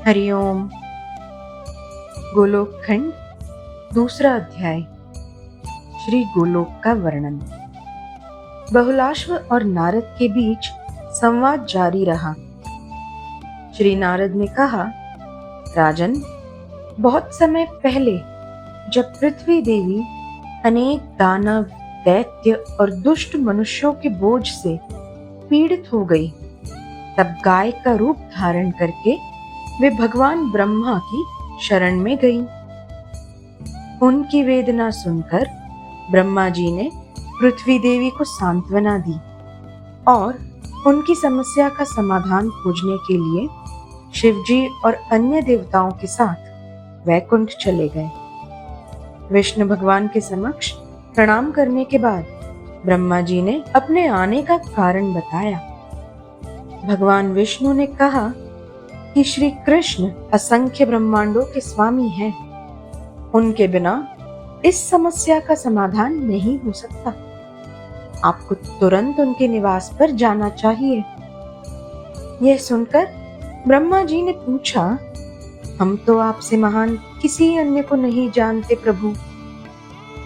हरिओम। गोलोक खंड, दूसरा अध्याय। श्री गोलोक का वर्णन। बहुलाश्व और नारद के बीच संवाद जारी रहा। श्री नारद ने कहा, राजन, बहुत समय पहले जब पृथ्वी देवी अनेक दानव, दैत्य और दुष्ट मनुष्यों के बोझ से पीड़ित हो गई, तब गाय का रूप धारण करके वे भगवान ब्रह्मा की शरण में गईं। उनकी वेदना सुनकर ब्रह्मा जी ने पृथ्वी देवी को सांत्वना दी और उनकी समस्या का समाधान खोजने के लिए शिवजी और अन्य देवताओं के साथ वैकुंठ चले गए। विष्णु भगवान के समक्ष प्रणाम करने के बाद ब्रह्मा जी ने अपने आने का कारण बताया। भगवान विष्णु ने कहा कि श्री कृष्ण असंख्य ब्रह्मांडों के स्वामी हैं। उनके बिना इस समस्या का समाधान नहीं हो सकता। आपको तुरंत उनके निवास पर जाना चाहिए। यह सुनकर ब्रह्मा जी ने पूछा, हम तो आपसे महान किसी अन्य को नहीं जानते प्रभु।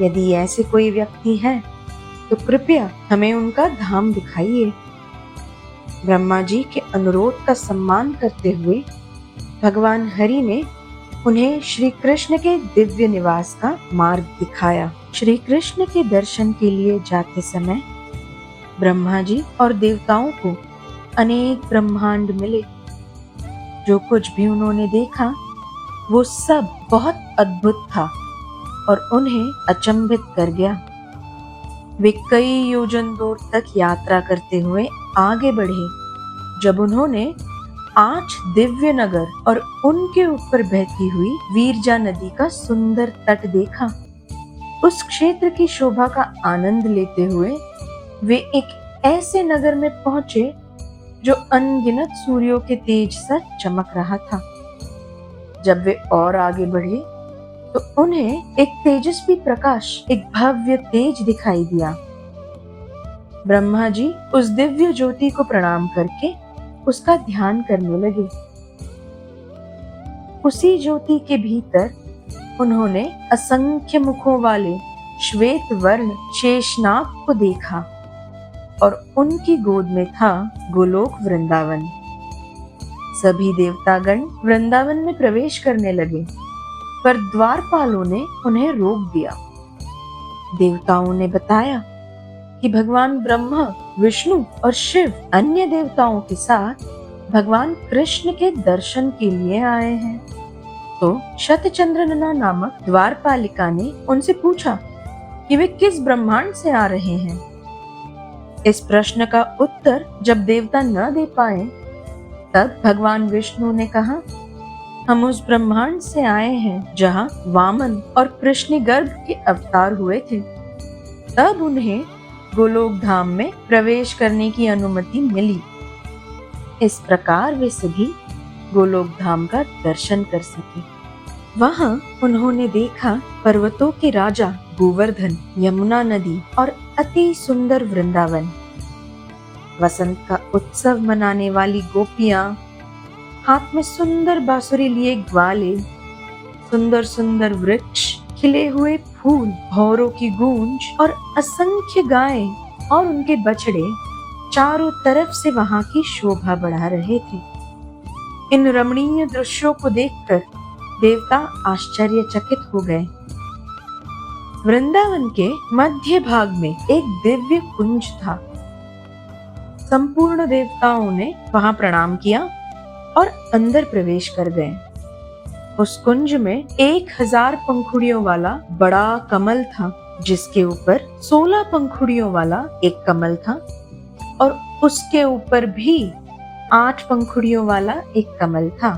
यदि ऐसे कोई व्यक्ति है तो कृपया हमें उनका धाम दिखाइए। ब्रह्मा जी के अनुरोध का सम्मान करते हुए भगवान हरि ने उन्हें श्री कृष्ण के दिव्य निवास का मार्ग दिखाया। श्री कृष्ण के दर्शन के लिए जाते समय ब्रह्मा जी और देवताओं को अनेक ब्रह्मांड मिले। जो कुछ भी उन्होंने देखा वो सब बहुत अद्भुत था और उन्हें अचंभित कर गया। वे कई योजन दूर तक यात्रा करते हुए आगे बढ़े। जब उन्होंने 8 दिव्य नगर और उनके ऊपर बहती हुई वीरजा नदी का सुंदर तट देखा, उस क्षेत्र की शोभा का आनंद लेते हुए वे एक ऐसे नगर में पहुंचे जो अनगिनत सूर्यों के तेज सा चमक रहा था। जब वे और आगे बढ़े तो उन्हें एक तेजस्वी प्रकाश, एक भव्य तेज दिखाई दिया। ब्रह्मा जी उस दिव्य ज्योति को प्रणाम करके उसका ध्यान करने लगे। उसी ज्योति के भीतर उन्होंने असंख्य मुखों वाले श्वेत वर्ण शेषनाग को देखा और उनकी गोद में था गोलोक वृंदावन। सभी देवतागण वृंदावन में प्रवेश करने लगे, पर द्वारपालों ने उन्हें रोक दिया। देवताओं ने बताया कि भगवान ब्रह्मा, विष्णु और शिव अन्य देवताओं के साथ भगवान कृष्ण के दर्शन के लिए आए हैं। तो शतचंद्रनना नामक द्वारपालिका ने उनसे पूछा कि वे किस ब्रह्मांड से आ रहे हैं। इस प्रश्न का उत्तर जब देवता न दे पाए, तब भगवान विष्णु ने कहा, हम उस ब्रह्मांड से आए हैं जहां वामन और कृष्ण गर्भ के अवतार हुए थे। तब उन्हें गोलोक धाम में प्रवेश करने की अनुमति मिली। इस प्रकार वे सभी गोलोक धाम का दर्शन कर सके। वहां उन्होंने देखा पर्वतों के राजा गोवर्धन, यमुना नदी और अति सुंदर वृंदावन। वसंत का उत्सव मनाने वाली गोपियां, हाथ में सुंदर बांसुरी लिए ग्वाले, सुंदर सुंदर वृक्ष, खिले हुए फूल, भौरों की गूंज और असंख्य गायें और उनके बछड़े चारों तरफ से वहां की शोभा बढ़ा रहे थे। इन रमणीय दृश्यों को देखकर देवता आश्चर्यचकित हो गए। वृंदावन के मध्य भाग में एक दिव्य कुंज था। संपूर्ण देवताओं ने वहां प्रणाम किया और अंदर प्रवेश कर गए। उस कुंज में 1000 पंखुड़ियों वाला बड़ा कमल था, जिसके ऊपर 16 पंखुड़ियों वाला एक कमल था और उसके ऊपर भी 8 पंखुड़ियों वाला एक कमल था।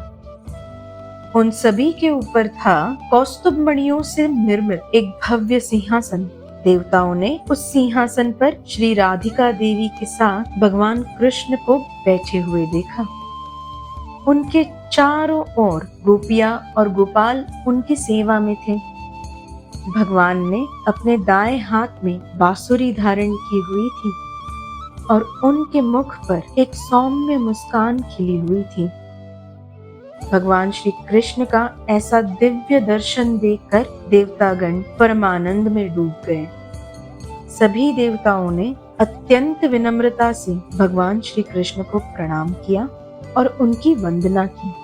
उन सभी के ऊपर था कौस्तुभ मणियों से निर्मित एक भव्य सिंहासन। देवताओं ने उस सिंहासन पर श्री राधिका देवी के साथ भगवान कृष्ण को बैठे हुए देखा। उनके चारों ओर गोपियां और गोपाल उनकी सेवा में थे। भगवान ने अपने दाएं हाथ में बांसुरी धारण की हुई थी और उनके मुख पर एक सौम्य मुस्कान खिली हुई थी। भगवान श्री कृष्ण का ऐसा दिव्य दर्शन देखकर देवतागण परमानंद में डूब गए। सभी देवताओं ने अत्यंत विनम्रता से भगवान श्री कृष्ण को प्रणाम किया और उनकी वंदना की।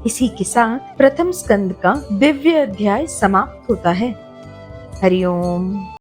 इसी के साथ प्रथम स्कंद का दिव्य अध्याय समाप्त होता है। हरिओम।